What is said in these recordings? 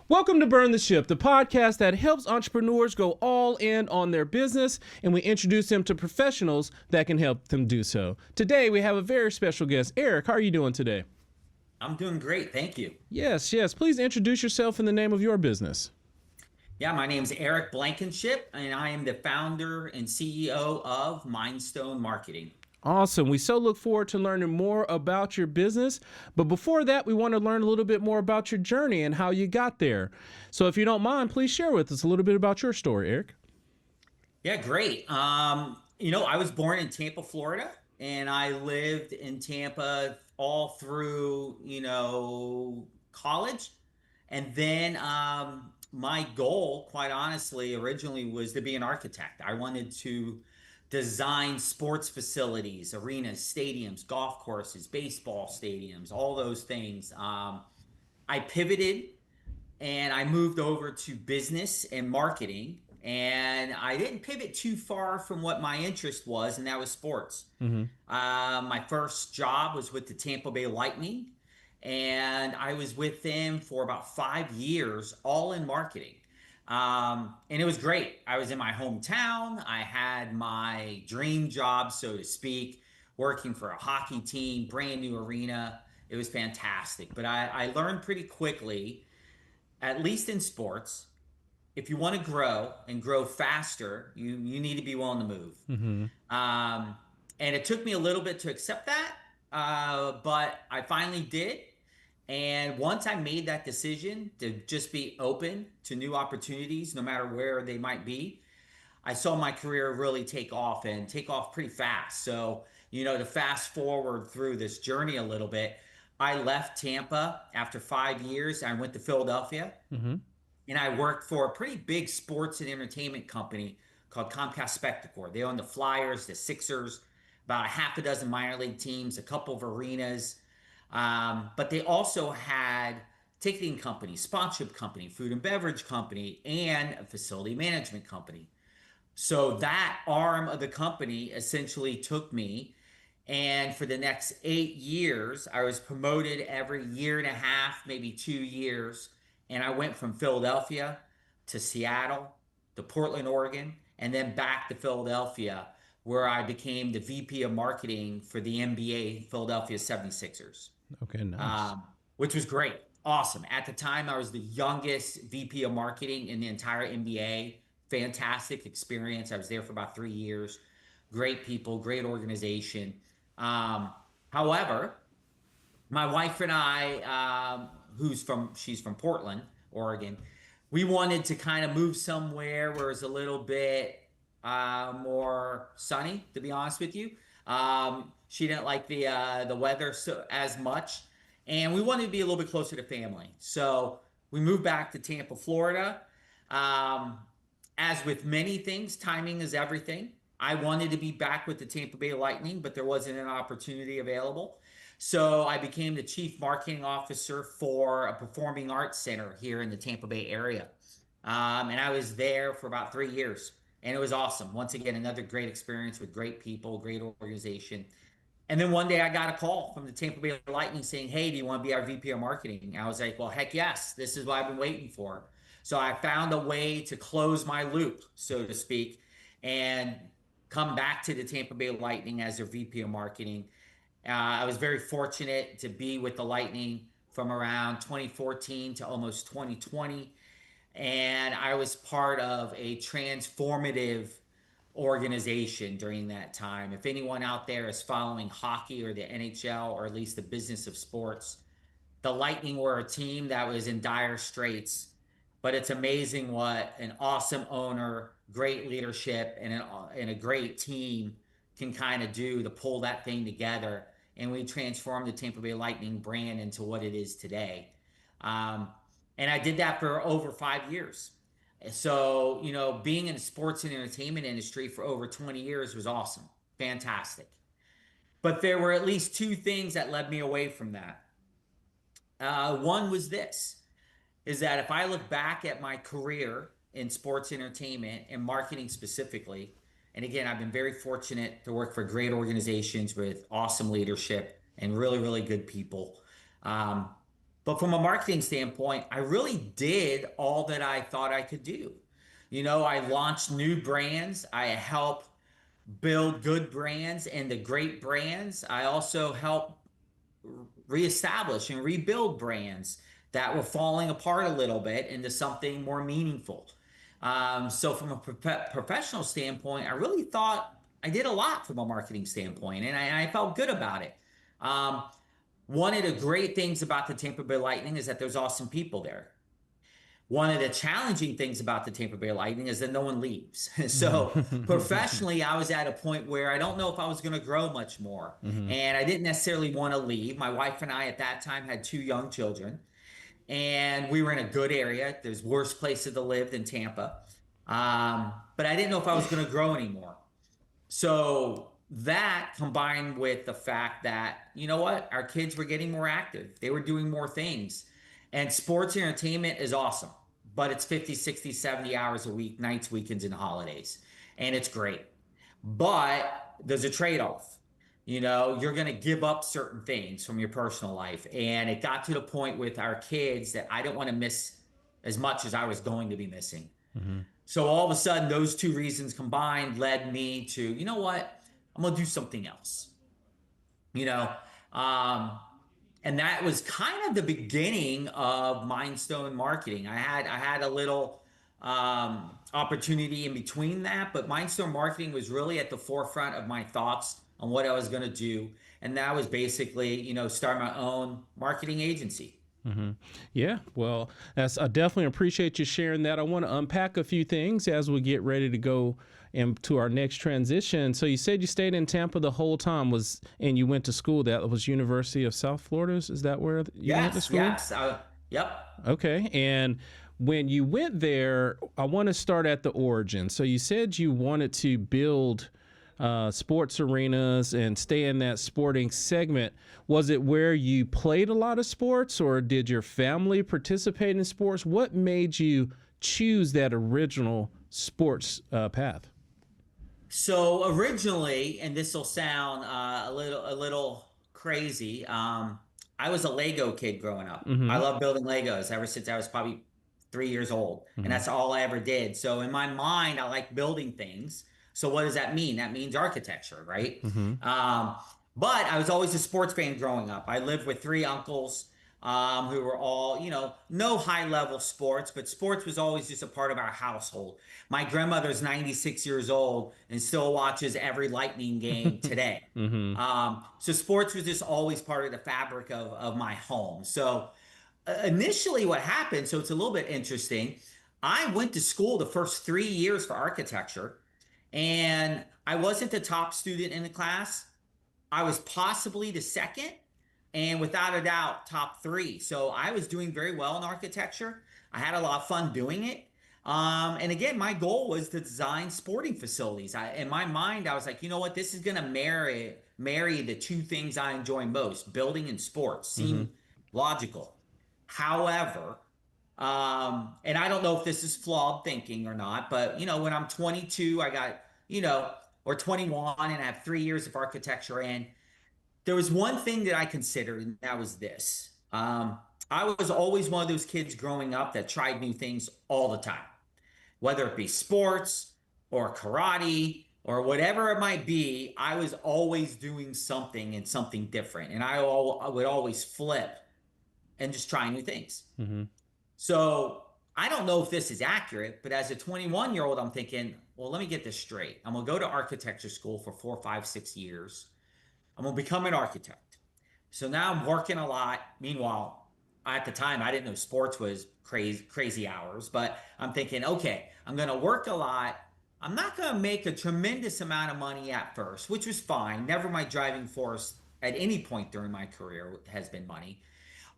Welcome to Burn the Ship, the podcast that helps entrepreneurs go all in on their business, and we introduce them to professionals that can help them do so. Today, we have a very special guest. Eric, how are you doing today? I'm doing great, thank you. Yes. Please introduce yourself in the name of your business. Yeah, my name is Eric Blankenship, and I am the founder and CEO of Mindstone Marketing. Awesome. We so look forward to learning more about your business. But before that, we want to learn a little bit more about your journey and how you got there. So if you don't mind, please share with us a little bit about your story, Eric. Yeah, great. I was born in Tampa, Florida, and I lived in Tampa all through, college. And then my goal, quite honestly, originally was to be an architect. I wanted to design sports facilities, arenas, stadiums, golf courses, baseball stadiums, all those things. I pivoted and I moved over to business and marketing. And I didn't pivot too far from what my interest was, and that was sports. Mm-hmm. My first job was with the Tampa Bay Lightning, and I was with them for about 5 years, all in marketing. And it was great. I was in my hometown. I had my dream job, so to speak, working for a hockey team, brand new arena. It was fantastic. But I learned pretty quickly, at least in sports, if you want to grow and grow faster, you need to be willing to move. Mm-hmm. And it took me a little bit to accept that, but I finally did. And once I made that decision to just be open to new opportunities, no matter where they might be, I saw my career really take off and take off pretty fast. So, to fast forward through this journey a little bit, I left Tampa after 5 years. I went to Philadelphia Mm-hmm. and I worked for a pretty big sports and entertainment company called Comcast Spectacor. They own the Flyers, the Sixers, about a half a dozen minor league teams, a couple of arenas. But they also had ticketing company, sponsorship company, food and beverage company, and a facility management company. So that arm of the company essentially took me. And for the next 8 years, I was promoted every year and a half, maybe 2 years. And I went from Philadelphia to Seattle to Portland, Oregon, and then back to Philadelphia, where I became the VP of marketing for the NBA Philadelphia 76ers, Okay, nice. um, which was great. Awesome. At the time, I was the youngest VP of marketing in the entire NBA. Fantastic experience. I was there for about 3 years. Great people, great organization. Um, However, my wife and I, she's from Portland, Oregon, we wanted to kind of move somewhere where it's a little bit more sunny, to be honest with you. She didn't like the weather as much, and we wanted to be a little bit closer to family. So we moved back to Tampa, Florida. Um, as with many things, timing is everything. I wanted to be back with the Tampa Bay Lightning, but there wasn't an opportunity available. So I became the chief marketing officer for a performing arts center here in the Tampa Bay area. And I was there for about 3 years. And it was awesome. Once again, another great experience with great people, great organization. And then one day I got a call from the Tampa Bay Lightning saying, "Hey, do you want to be our VP of marketing?" And I was like, "Well, heck yes. This is what I've been waiting for." So I found a way to close my loop, so to speak, and come back to the Tampa Bay Lightning as their VP of marketing. I was very fortunate to be with the Lightning from around 2014 to almost 2020. And I was part of a transformative organization during that time. If anyone out there is following hockey or the NHL or at least the business of sports, the Lightning were a team that was in dire straits. But it's amazing what an awesome owner, great leadership, and a great team can kind of do to pull that thing together. And we transformed the Tampa Bay Lightning brand into what it is today. Um, and I did that for over 5 years. So, being in the sports and entertainment industry for over 20 years was awesome, fantastic. But there were at least two things that led me away from that. One was this, is that if I look back at my career in sports entertainment and marketing specifically, and again, I've been very fortunate to work for great organizations with awesome leadership and really, really good people. Um, But from a marketing standpoint, I really did all that I thought I could do. I launched new brands. I help build good brands and the great brands. I also help reestablish and rebuild brands that were falling apart a little bit into something more meaningful. So from a professional standpoint, I really thought I did a lot from a marketing standpoint, and I felt good about it. Um, One of the great things about the Tampa Bay Lightning is that there's awesome people there. One of the challenging things about the Tampa Bay Lightning is that no one leaves. So professionally, I was at a point where I don't know if I was going to grow much more. Hmm. And I didn't necessarily want to leave. My wife and I at that time had two young children, and we were in a good area. There's worse places to live than Tampa. But I didn't know if I was going to grow anymore. So that combined with the fact that, you know what, our kids were getting more active, they were doing more things. And sports entertainment is awesome, but it's 50, 60, 70 hours a week, nights, weekends, and holidays. And it's great. But there's a trade off. You're going to give up certain things from your personal life. And it got to the point with our kids that I don't want to miss as much as I was going to be missing. Hmm. So all of a sudden, those two reasons combined led me to, you know what? I'm gonna do something else. You know, um, and that was kind of the beginning of Mindstone Marketing. I had a little opportunity in between that, but Mindstone Marketing was really at the forefront of my thoughts on what I was gonna do, and that was basically, start my own marketing agency. Hmm. Yeah, well, I definitely appreciate you sharing that. I want to unpack a few things as we get ready to go into our next transition. So you said you stayed in Tampa the whole time, and you went to school. That was University of South Florida. Is that where you went to Yes, school? yes, yep. Okay, and when you went there, I want to start at the origin. So you said you wanted to build sports arenas and stay in that sporting segment. Was it where you played a lot of sports, or did your family participate in sports? What made you choose that original sports path? So originally, and this will sound a little crazy, I was a Lego kid growing up. I Mm-hmm. love building Legos ever since I was probably 3 years old, and Mm-hmm. that's all I ever did. So in my mind, I like building things. So what does that mean? That means architecture, right? Mm-hmm. Um, but I was always a sports fan growing up. I lived with three uncles who were all, no high level sports, but sports was always just a part of our household. My grandmother's 96 years old and still watches every Lightning game today. Mm-hmm. So sports was just always part of the fabric of my home. So initially what happened, so it's a little bit interesting. I went to school the first 3 years for architecture, and I wasn't the top student in the class. I was possibly the second, and without a doubt, top three. So I was doing very well in architecture. I had a lot of fun doing it. And again, my goal was to design sporting facilities. In my mind, I was like, you know what? This is going to marry the two things I enjoy most, building and sports. Mm-hmm. Seemed logical. However, and I don't know if this is flawed thinking or not, but when I'm 22, I got, or 21, and I have 3 years of architecture in. There was one thing that I considered, and that was this. I was always one of those kids growing up that tried new things all the time, whether it be sports or karate or whatever it might be. I was always doing something and something different, and I would always flip and just try new things. Mm-hmm. So I don't know if this is accurate, but as a 21-year-old, I'm thinking, well, let me get this straight. I'm gonna go to architecture school for 4, 5, 6 years. I'm gonna become an architect. So now I'm working a lot. Meanwhile, at the time, I didn't know sports was crazy hours, but I'm thinking, okay, I'm gonna work a lot. I'm not gonna make a tremendous amount of money at first, which was fine. Never my driving force at any point during my career has been money.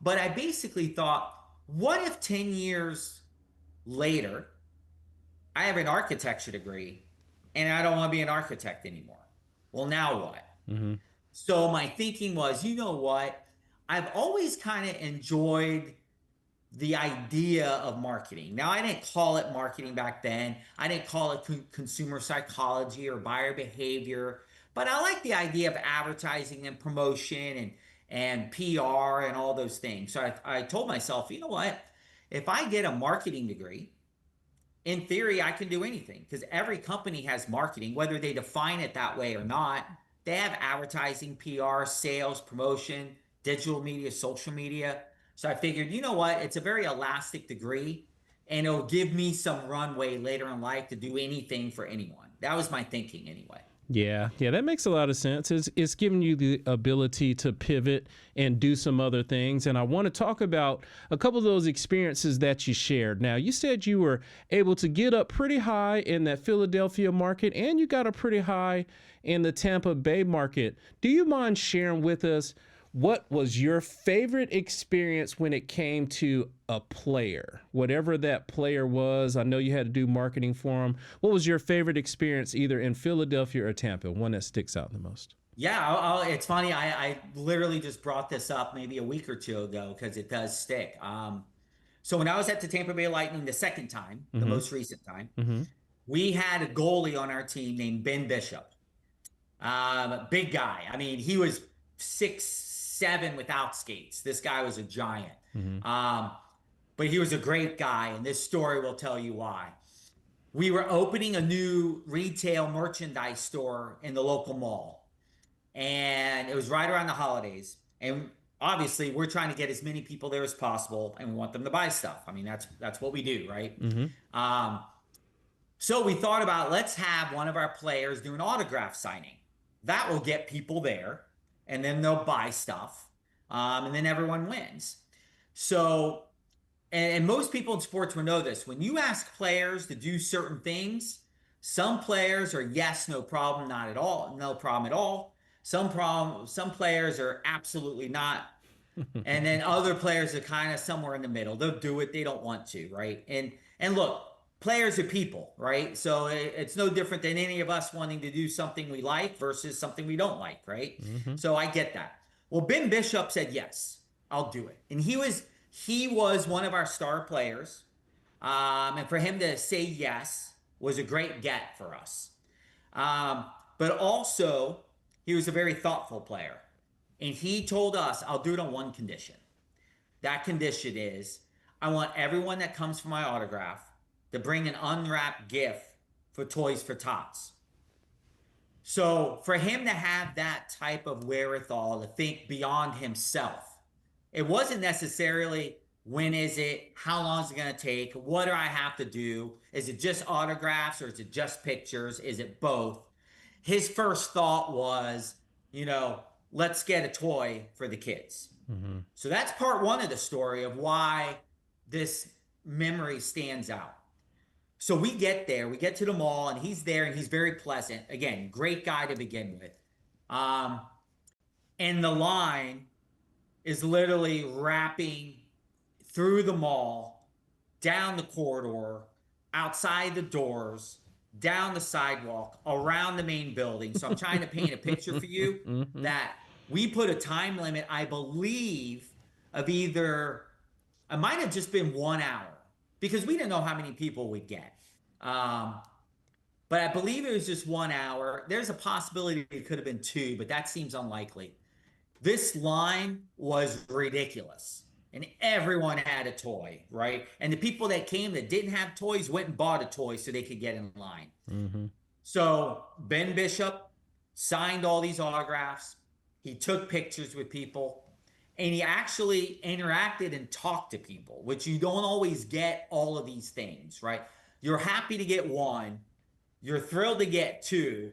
But I basically thought, what if 10 years later, I have an architecture degree and I don't want to be an architect anymore? Well, now what? Mm-hmm. So my thinking was, you know what? I've always kind of enjoyed the idea of marketing. Now, I didn't call it marketing back then. I didn't call it consumer psychology or buyer behavior, but I like the idea of advertising and promotion and PR and all those things. So I told myself, you know what? If I get a marketing degree, in theory, I can do anything because every company has marketing, whether they define it that way or not. They have advertising, PR, sales, promotion, digital media, social media. So I figured, you know what? It's a very elastic degree and it'll give me some runway later in life to do anything for anyone. That was my thinking anyway. Yeah, that makes a lot of sense. It's giving you the ability to pivot and do some other things. And I want to talk about a couple of those experiences that you shared. Now, you said you were able to get up pretty high in that Philadelphia market, and you got up pretty high in the Tampa Bay market. Do you mind sharing with us what was your favorite experience when it came to a player, whatever that player was? I know you had to do marketing for them. What was your favorite experience either in Philadelphia or Tampa, one that sticks out the most? Yeah, it's funny. I literally just brought this up maybe a week or two ago because it does stick. So when I was at the Tampa Bay Lightning the second time, the Mm-hmm. most recent time, Mm-hmm. we had a goalie on our team named Ben Bishop. Big guy. I mean, he was 6'7" without skates. This guy was a giant. Mm-hmm. But he was a great guy, and this story will tell you why. We were opening a new retail merchandise store in the local mall, and it was right around the holidays. And obviously, we're trying to get as many people there as possible, and we want them to buy stuff. I mean, that's what we do, right? Mm-hmm. Um, so we thought about let's have one of our players do an autograph signing. That will get people there, and then they'll buy stuff, and then everyone wins. So, and most people in sports will know this. When you ask players to do certain things, some players are yes, no problem, not at all, no problem at all. Some players are absolutely not, and then other players are kind of somewhere in the middle. They'll do it, they don't want to, right? And look, players are people, right? So it's no different than any of us wanting to do something we like versus something we don't like, right? Mm-hmm. So I get that. Well, Ben Bishop said yes, I'll do it, and he was one of our star players, and for him to say yes was a great get for us. Um, but also, he was a very thoughtful player. And he told us, I'll do it on one condition. That condition is I want everyone that comes for my autograph to bring an unwrapped gift for Toys for Tots. So for him to have that type of wherewithal to think beyond himself, it wasn't necessarily when is it, how long is it going to take, what do I have to do, is it just autographs or is it just pictures, is it both? His first thought was, let's get a toy for the kids. Mm-hmm. So that's part one of the story of why this memory stands out. So we get there, we get to the mall, and he's there, and he's very pleasant. Again, great guy to begin with. And the line is literally wrapping through the mall, down the corridor, outside the doors, down the sidewalk, around the main building. So I'm trying to paint a picture for you Mm-hmm. that we put a time limit, I believe, of either, it might have just been 1 hour because we didn't know how many people we'd get. But I believe it was just 1 hour. There's a possibility it could have been 2, but that seems unlikely. This line was ridiculous. And everyone had a toy, right? And the people that came that didn't have toys went and bought a toy so they could get in line. Mm-hmm. So Ben Bishop signed all these autographs. He took pictures with people. And he actually interacted and talked to people, which you don't always get all of these things, right? You're happy to get one. You're thrilled to get two.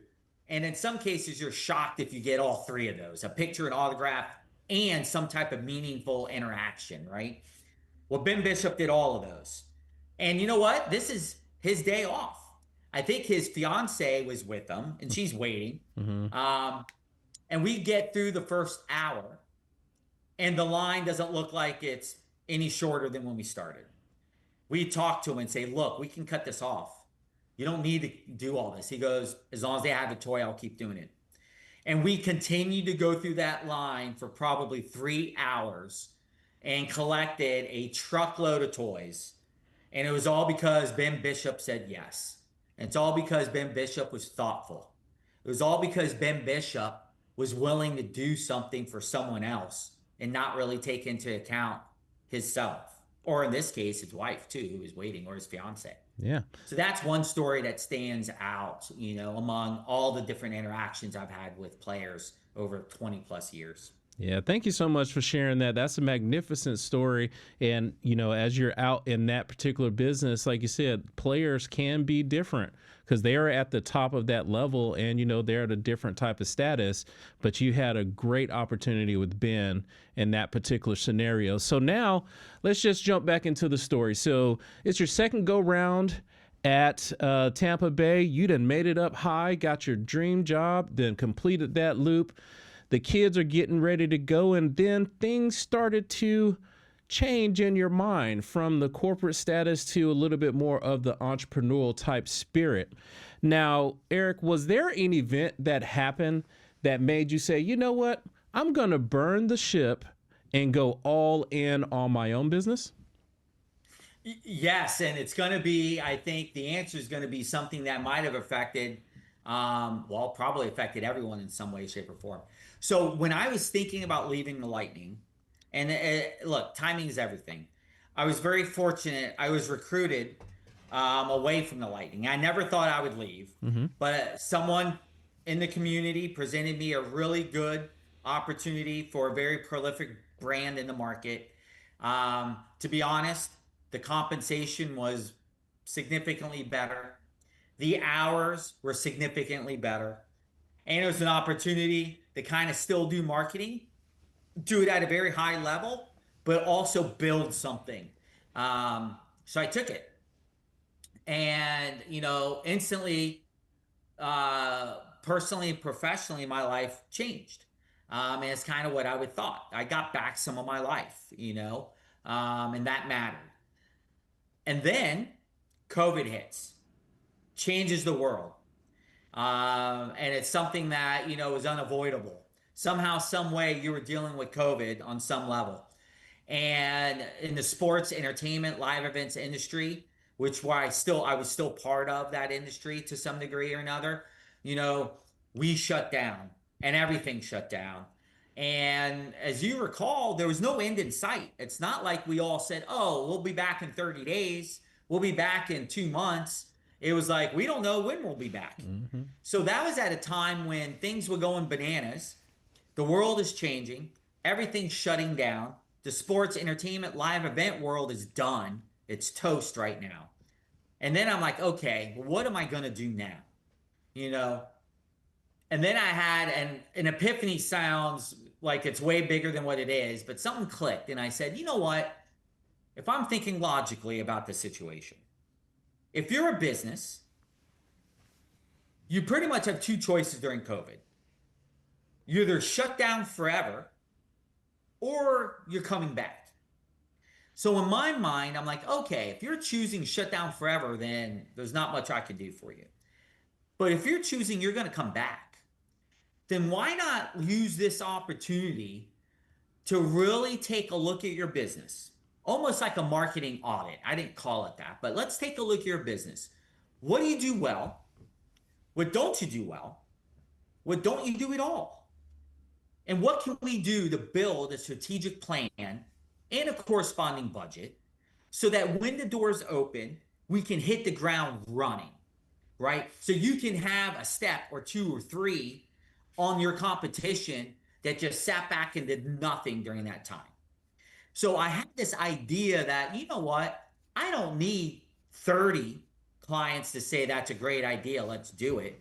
And in some cases, you're shocked if you get all three of those, a picture, an autograph, and some type of meaningful interaction, right? Well, Ben Bishop did all of those. And you know what? This is his day off. I think his fiance was with him, and she's waiting. Mm-hmm. And we get through the first hour, and the line doesn't look like it's any shorter than when we started. We talk to him and say, look, we can cut this off. You don't need to do all this. He goes, as long as they have a toy, I'll keep doing it. And we continued to go through that line for probably 3 hours and collected a truckload of toys. And it was all because Ben Bishop said yes. And it's all because Ben Bishop was thoughtful. It was all because Ben Bishop was willing to do something for someone else and not really take into account himself, or in this case, his wife too, who was waiting, or his fiance. Yeah. So that's one story that stands out, among all the different interactions I've had with players over 20 plus years. Yeah, thank you so much for sharing that. That's a magnificent story. And, as you're out in that particular business, like you said, players can be different because they are at the top of that level and, they're at a different type of status. But you had a great opportunity with Ben in that particular scenario. So now let's just jump back into the story. So it's your second go round at Tampa Bay. You done made it up high, got your dream job, then completed that loop. The kids are getting ready to go, and then things started to change in your mind from the corporate status to a little bit more of the entrepreneurial type spirit. Now, Eric, was there an event that happened that made you say, you know what, I'm going to burn the ship and go all in on my own business? Yes, and it's going to be, I think the answer is going to be something that might have affected, probably affected everyone in some way, shape, or form. So when I was thinking about leaving the Lightning, and look, timing is everything. I was very fortunate. I was recruited away from the Lightning. I never thought I would leave, but someone in the community presented me a really good opportunity for a very prolific brand in the market. To be honest, the compensation was significantly better. The hours were significantly better. And it was an opportunity to kind of still do marketing, do it at a very high level, but also build something. So I took it. And, instantly, personally and professionally, my life changed. And it's kind of what I would thought. I got back some of my life, and that mattered. And then COVID hits, changes the world. And it's something that, is unavoidable. Somehow, some way, you were dealing with COVID on some level. And in the sports, entertainment, live events industry, which I was still part of that industry to some degree or another, we shut down and everything shut down. And as you recall, there was no end in sight. It's not like we all said, oh, we'll be back in 30 days. We'll be back in 2 months. It was like, we don't know when we'll be back. Mm-hmm. So that was at a time when things were going bananas. The world is changing. Everything's shutting down. The sports, entertainment, live event world is done. It's toast right now. And then I'm like, okay, what am I going to do now? And then I had an epiphany. Sounds like it's way bigger than what it is, but something clicked. And I said, you know what? If I'm thinking logically about the situation, if you're a business, you pretty much have 2 choices during COVID. You either shut down forever or you're coming back. So in my mind, I'm like, okay, if you're choosing shut down forever, then there's not much I can do for you. But if you're choosing you're going to come back, then why not use this opportunity to really take a look at your business? Almost like a marketing audit. I didn't call it that, but let's take a look at your business. What do you do well? What don't you do well? What don't you do at all? And what can we do to build a strategic plan and a corresponding budget so that when the doors open, we can hit the ground running, right? So you can have a step or 2 or 3 on your competition that just sat back and did nothing during that time. So I had this idea that, you know what, I don't need 30 clients to say that's a great idea, let's do it.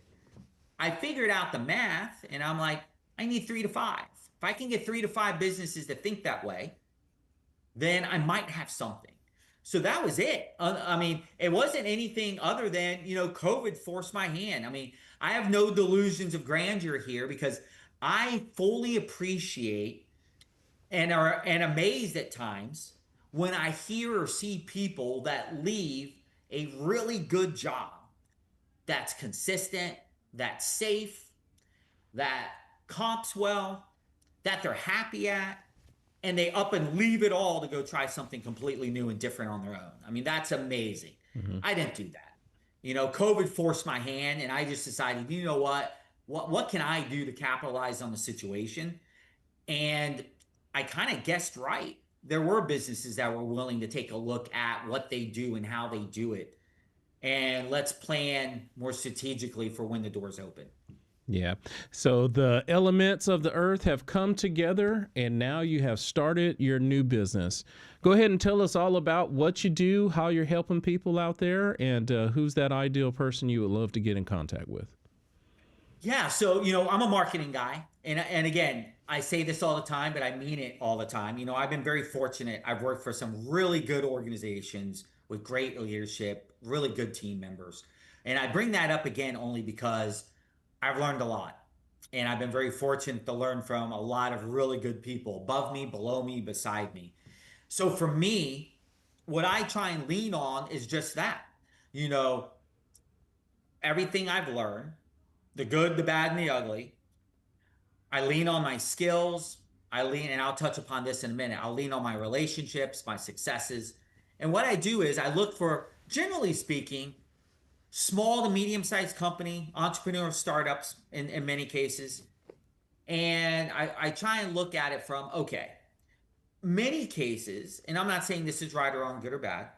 I figured out the math and I'm like, I need 3 to 5. If I can get 3 to 5 businesses to think that way, then I might have something. So that was it. I mean, it wasn't anything other than, COVID forced my hand. I mean, I have no delusions of grandeur here because I fully appreciate and are amazed at times when I hear or see people that leave a really good job that's consistent, that's safe, that comps well, that they're happy at, and they up and leave it all to go try something completely new and different on their own. I mean, that's amazing. Mm-hmm. I didn't do that. COVID forced my hand and I just decided, you know what? what can I do to capitalize on the situation? And I kind of guessed right. There were businesses that were willing to take a look at what they do and how they do it. And let's plan more strategically for when the doors open. Yeah. So the elements of the earth have come together and now you have started your new business. Go ahead and tell us all about what you do, how you're helping people out there, and who's that ideal person you would love to get in contact with. Yeah, so I'm a marketing guy, and again, I say this all the time, but I mean it all the time. I've been very fortunate. I've worked for some really good organizations with great leadership, really good team members. And I bring that up again only because I've learned a lot. And I've been very fortunate to learn from a lot of really good people above me, below me, beside me. So for me, what I try and lean on is just that. You know, everything I've learned, the good, the bad, and the ugly. I lean on my skills. And I'll touch upon this in a minute. I'll lean on my relationships, my successes. And what I do is I look for, generally speaking, small to medium sized company, entrepreneurial startups in many cases. And I try and look at it from, okay, many cases, and I'm not saying this is right or wrong, good or bad,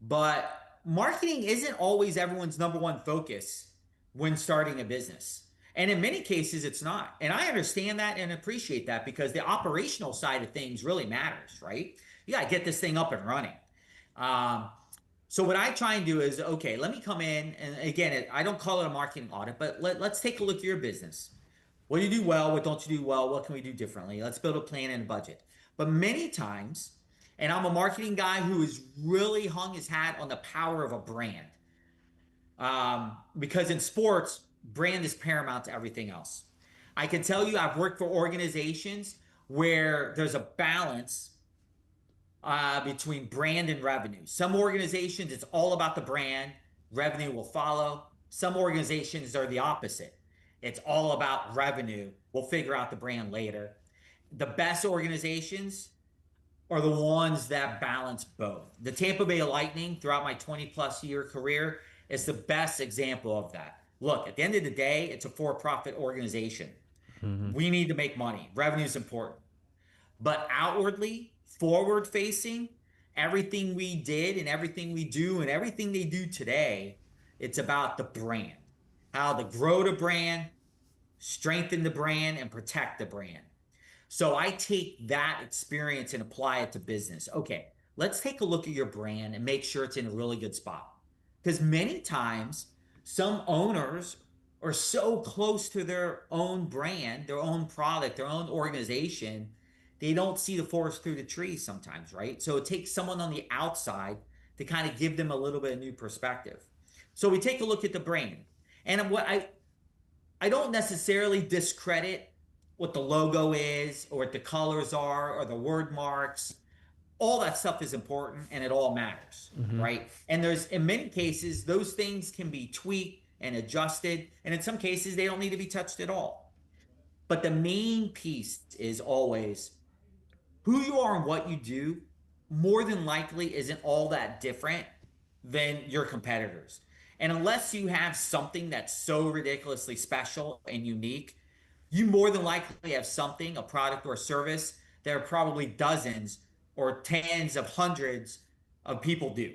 but marketing isn't always everyone's number one focus when starting a business. And in many cases, it's not. And I understand that and appreciate that because the operational side of things really matters, right? You got to get this thing up and running. Um, so what I try and do is, okay, let me come in. And again, I don't call it a marketing audit, but let's take a look at your business. What do you do well? What don't you do well? What can we do differently? Let's build a plan and a budget. But many times, and I'm a marketing guy who has really hung his hat on the power of a brand. Because in sports, brand is paramount to everything else. I can tell you, I've worked for organizations where there's a balance between brand and revenue. Some organizations, it's all about the brand, revenue will follow. Some organizations are the opposite. It's all about revenue. We'll figure out the brand later. The best organizations are the ones that balance both. The Tampa Bay Lightning, throughout my 20 plus year career, is the best example of that. Look, at the end of the day, it's a for profit organization. Mm-hmm. We need to make money. Revenue is important. But outwardly, forward facing, everything we did and everything we do and everything they do today, it's about the brand. How to grow the brand, strengthen the brand, and protect the brand. So I take that experience and apply it to business. Okay, let's take a look at your brand and make sure it's in a really good spot. Because many times, some owners are so close to their own brand, their own product, their own organization, they don't see the forest through the trees sometimes, right? So it takes someone on the outside to kind of give them a little bit of new perspective. So we take a look at the brand. And what I don't necessarily discredit what the logo is or what the colors are or the word marks. All that stuff is important and it all matters, Mm-hmm. right? And there's, in many cases, those things can be tweaked and adjusted. And in some cases, they don't need to be touched at all. But the main piece is always who you are and what you do, more than likely isn't all that different than your competitors. And unless you have something that's so ridiculously special and unique, you more than likely have something, a product or a service, there are probably dozens or tens of hundreds of people do.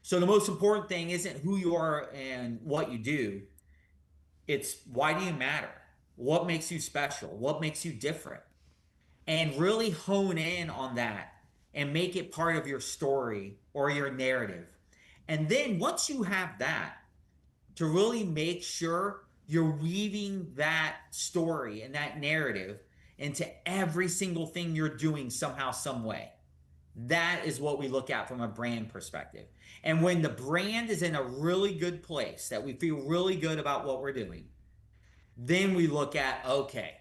So the most important thing isn't who you are and what you do. It's why do you matter? What makes you special? What makes you different? And really hone in on that and make it part of your story or your narrative. And then once you have that, to really make sure you're weaving that story and that narrative into every single thing you're doing somehow, some way. That is what we look at from a brand perspective. And when the brand is in a really good place, that we feel really good about what we're doing, then we look at, okay,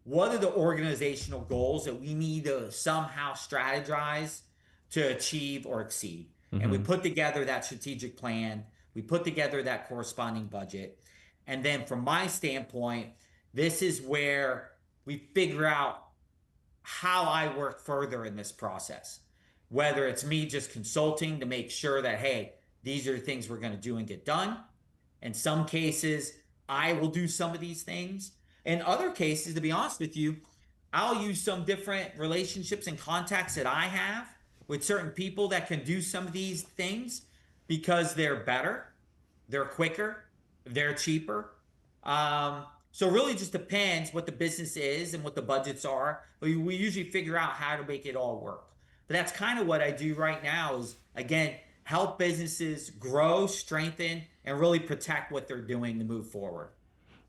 what are the organizational goals that we need to somehow strategize to achieve or exceed? Mm-hmm. And we put together that strategic plan, we put together that corresponding budget. And then from my standpoint, this is where we figure out how I work further in this process. Whether it's me just consulting to make sure that, hey, these are the things we're going to do and get done. In some cases, I will do some of these things. In other cases, to be honest with you, I'll use some different relationships and contacts that I have with certain people that can do some of these things because they're better, they're quicker, they're cheaper. So it really just depends what the business is and what the budgets are. But we usually figure out how to make it all work. But that's kind of what I do right now is, again, help businesses grow, strengthen, and really protect what they're doing to move forward.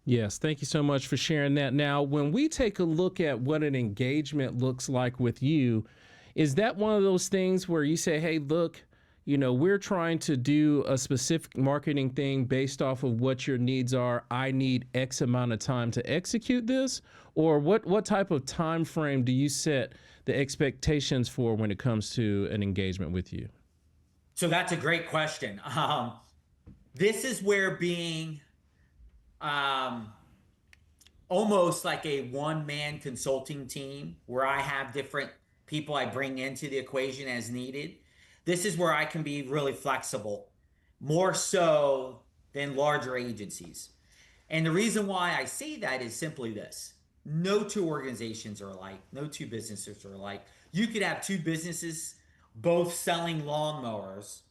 Yes, thank you so much for sharing that. Now, when we take a look at what an engagement looks like with you, is that one of those things where you say, hey, look, we're trying to do a specific marketing thing based off of what your needs are. I need X amount of time to execute this? Or what type of time frame do you set the expectations for when it comes to an engagement with you? So that's a great question. This is where being almost like a one-man consulting team, where I have different people I bring into the equation as needed. This is where I can be really flexible, more so than larger agencies. And the reason why I say that is simply this. No two organizations are alike. No two businesses are alike. You could have two businesses both selling lawnmowers,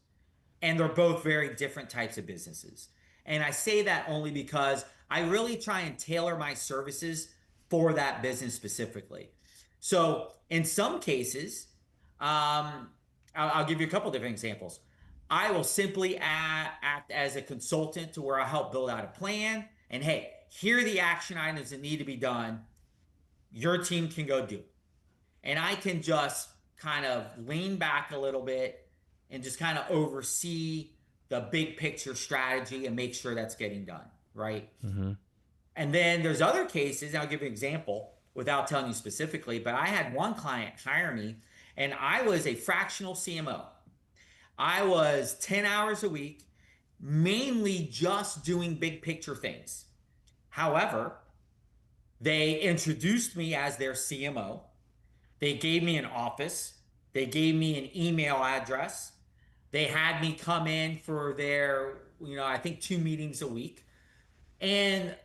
and they're both very different types of businesses. And I say that only because I really try and tailor my services for that business specifically. So in some cases, I'll give you a couple different examples. I will simply act as a consultant to where I help build out a plan. And hey, here are the action items that need to be done. Your team can go do it. And I can just kind of lean back a little bit and just kind of oversee the big picture strategy and make sure that's getting done, right? Mm-hmm. And then there's other cases, I'll give you an example without telling you specifically, but I had one client hire me, and I was a fractional CMO. I was 10 hours a week, mainly just doing big picture things. However, they introduced me as their CMO. They gave me an office. They gave me an email address. They had me come in for their, I think 2 meetings a week. And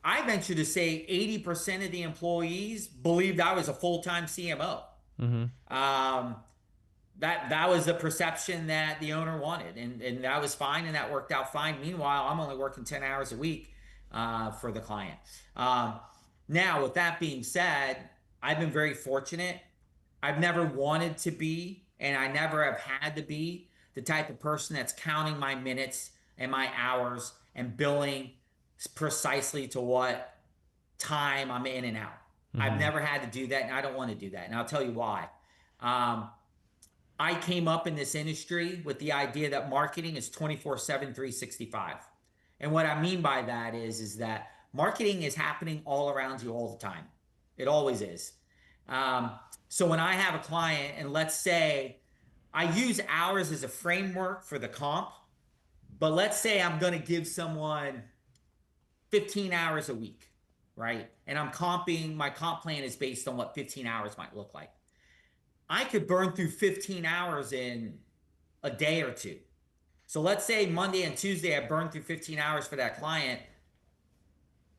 I venture to say 80% of the employees believed I was a full-time CMO. Mm-hmm. That was the perception that the owner wanted, and that was fine, and that worked out fine. Meanwhile, I'm only working 10 hours a week for the client. Now, with that being said, I've been very fortunate. I've never wanted to be, and I never have had to be, the type of person that's counting my minutes and my hours and billing precisely to what time I'm in and out. Mm-hmm. I've never had to do that, and I don't want to do that. And I'll tell you why. I came up in this industry with the idea that marketing is 24/7, 365. And what I mean by that is that marketing is happening all around you all the time. It always is. So when I have a client, and let's say I use hours as a framework for the comp, but let's say I'm going to give someone 15 hours a week, right? And I'm comping, my comp plan is based on what 15 hours might look like. I could burn through 15 hours in a day or two. So let's say Monday and Tuesday, I burn through 15 hours for that client.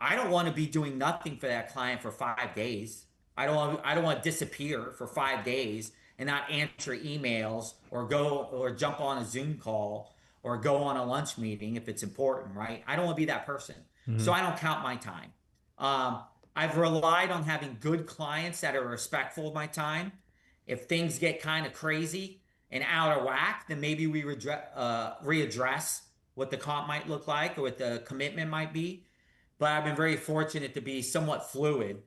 I don't want to be doing nothing for that client for 5 days. I don't want to disappear for 5 days and not answer emails or jump on a Zoom call or go on a lunch meeting if it's important, right? I don't want to be that person. Mm-hmm. So I don't count my time. I've relied on having good clients that are respectful of my time. If things get kind of crazy and out of whack, then maybe we readdress what the comp might look like or what the commitment might be. But I've been very fortunate to be somewhat fluid.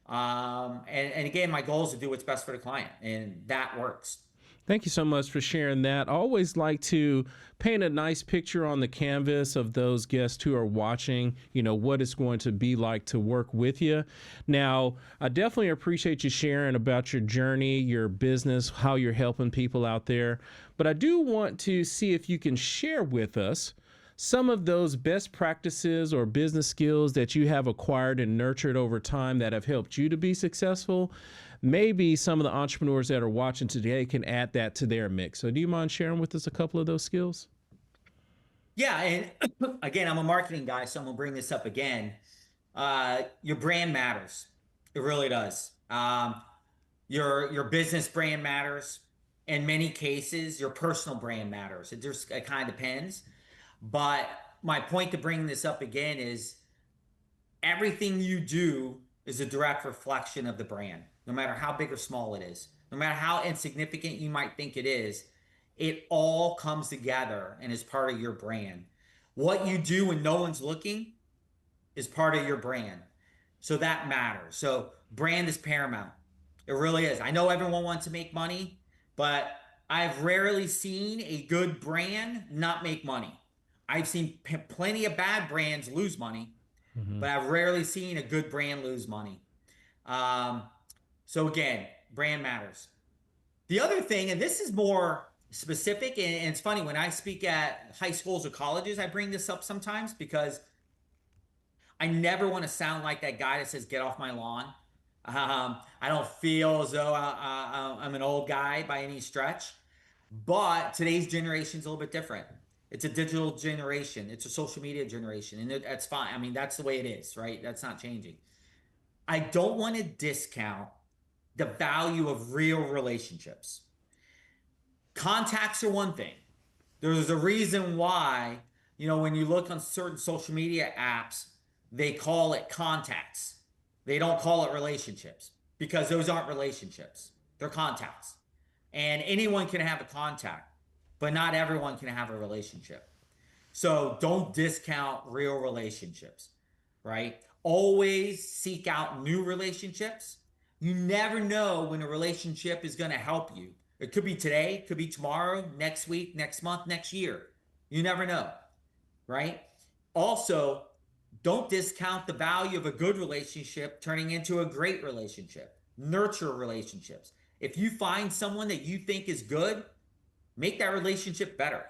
And again, my goal is to do what's best for the client, and that works. Thank you so much for sharing that. I always like to paint a nice picture on the canvas of those guests who are watching, what it's going to be like to work with you. Now, I definitely appreciate you sharing about your journey, your business, how you're helping people out there. But I do want to see if you can share with us some of those best practices or business skills that you have acquired and nurtured over time that have helped you to be successful. Maybe some of the entrepreneurs that are watching today can add that to their mix. So do you mind sharing with us a couple of those skills? Yeah, and again, I'm a marketing guy, so I'm gonna bring this up again. Your brand matters. It really does. Your business brand matters. In many cases, your personal brand matters. It kind of depends. But my point to bring this up again is everything you do is a direct reflection of the brand, no matter how big or small it is, no matter how insignificant you might think it is. It all comes together and is part of your brand. What you do when no one's looking is part of your brand. So that matters. So brand is paramount. It really is. I know everyone wants to make money, but I've rarely seen a good brand not make money. I've seen plenty of bad brands lose money, Hmm. but I've rarely seen a good brand lose money. Um, so again, brand matters. The other thing, and this is more specific, and it's funny when I speak at high schools or colleges, I bring this up sometimes because I never want to sound like that guy that says, "Get off my lawn." I don't feel as though I'm an old guy by any stretch, but today's generation is a little bit different. It's a digital generation, it's a social media generation, and that's fine. I mean, that's the way it is, right? That's not changing. I don't want to discount the value of real relationships. Contacts are one thing. There's a reason why, when you look on certain social media apps, they call it contacts. They don't call it relationships because those aren't relationships. They're contacts. And anyone can have a contact, but not everyone can have a relationship. So don't discount real relationships, right? Always seek out new relationships. You never know when a relationship is going to help you. It could be today, it could be tomorrow, next week, next month, next year. You never know, right? Also, don't discount the value of a good relationship turning into a great relationship. Nurture relationships. If you find someone that you think is good, make that relationship better.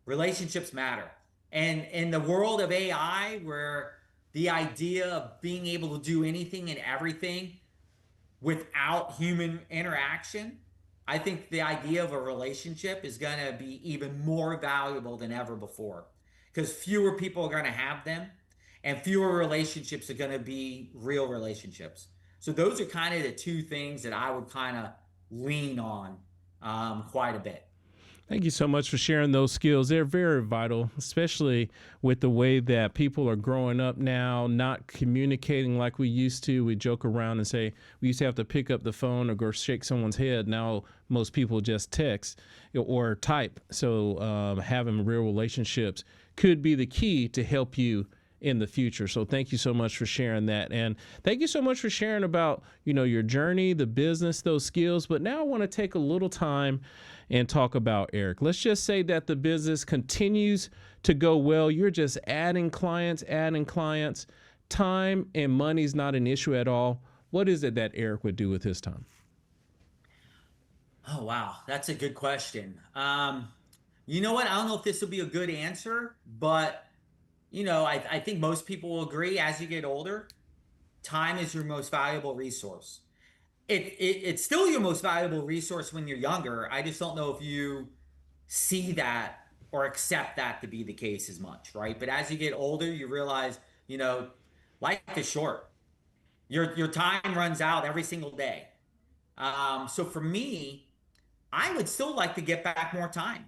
Relationships matter. And in the world of AI, where the idea of being able to do anything and everything without human interaction, I think the idea of a relationship is going to be even more valuable than ever before because fewer people are going to have them and fewer relationships are going to be real relationships. So, those are kind of the two things that I would kind of lean on quite a bit. Thank you so much for sharing those skills. They're very vital, especially with the way that people are growing up now, not communicating like we used to. We joke around and say we used to have to pick up the phone or go shake someone's head. Now, most people just text or type. So, having real relationships could be the key to help you in the future. So thank you so much for sharing that. And thank you so much for sharing about, your journey, the business, those skills. But now I want to take a little time and talk about Eric. Let's just say that the business continues to go well. You're just adding clients. Time and money's not an issue at all. What is it that Eric would do with his time? Oh, wow. That's a good question. You know what? I don't know if this will be a good answer, but I think most people will agree as you get older, time is your most valuable resource. It's still your most valuable resource when you're younger. I just don't know if you see that or accept that to be the case as much, right? But as you get older, you realize, you know, life is short. Your time runs out every single day. So for me, I would still like to get back more time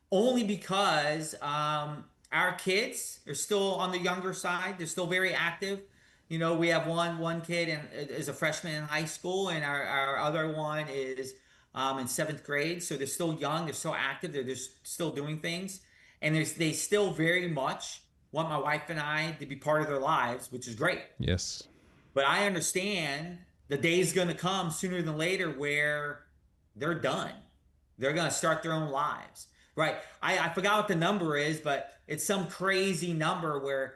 only because our kids are still on the younger side. They're still very active. We have one kid and is a freshman in high school, and our other one is in seventh grade. So they're still young. They're still active. They're just still doing things, and they still very much want my wife and I to be part of their lives, which is great. Yes. But I understand the day's going to come sooner than later where they're done. They're going to start their own lives. Right. I forgot what the number is, but it's some crazy number where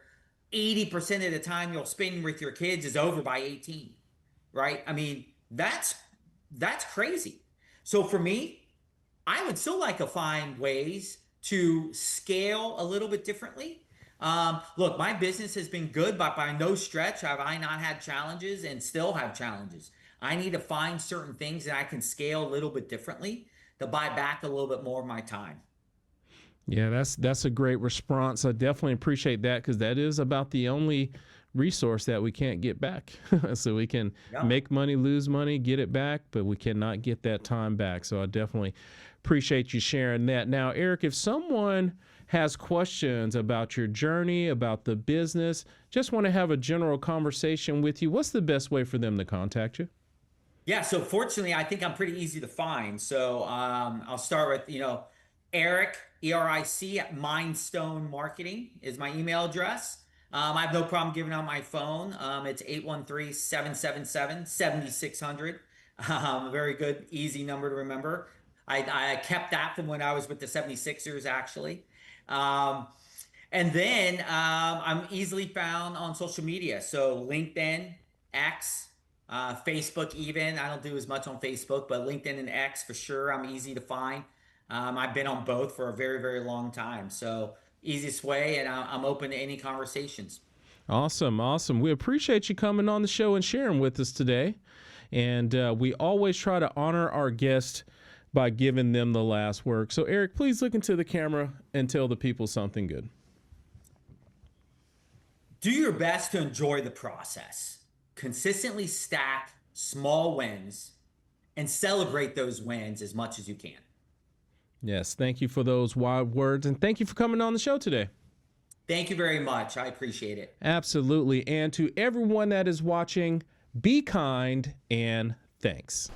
80% of the time you'll spend with your kids is over by 18. Right. I mean, that's crazy. So for me, I would still like to find ways to scale a little bit differently. Look, my business has been good, but by no stretch have I not had challenges and still have challenges. I need to find certain things that I can scale a little bit differently to buy back a little bit more of my time. Yeah, that's a great response. I definitely appreciate that because that is about the only resource that we can't get back. So we can Yeah. make money, lose money, get it back, but we cannot get that time back. So I definitely appreciate you sharing that. Now, Eric, if someone has questions about your journey, about the business, just want to have a general conversation with you, what's the best way for them to contact you? Yeah, so fortunately, I think I'm pretty easy to find. So I'll start with, Eric, ERIC at Mindstone Marketing is my email address. I have no problem giving out my phone. It's 813-777-7600. A very good, easy number to remember. I kept that from when I was with the 76ers, actually. Um, and then I'm easily found on social media. So LinkedIn, X, Facebook, even. I don't do as much on Facebook, but LinkedIn and X for sure. I'm easy to find. I've been on both for a very, very long time. So easiest way, and I'm open to any conversations. Awesome. Awesome. We appreciate you coming on the show and sharing with us today. And we always try to honor our guests by giving them the last word. So, Eric, please look into the camera and tell the people something good. Do your best to enjoy the process. Consistently stack small wins and celebrate those wins as much as you can. Yes. Thank you for those wild words. And thank you for coming on the show today. Thank you very much. I appreciate it. Absolutely. And to everyone that is watching, be kind and thanks.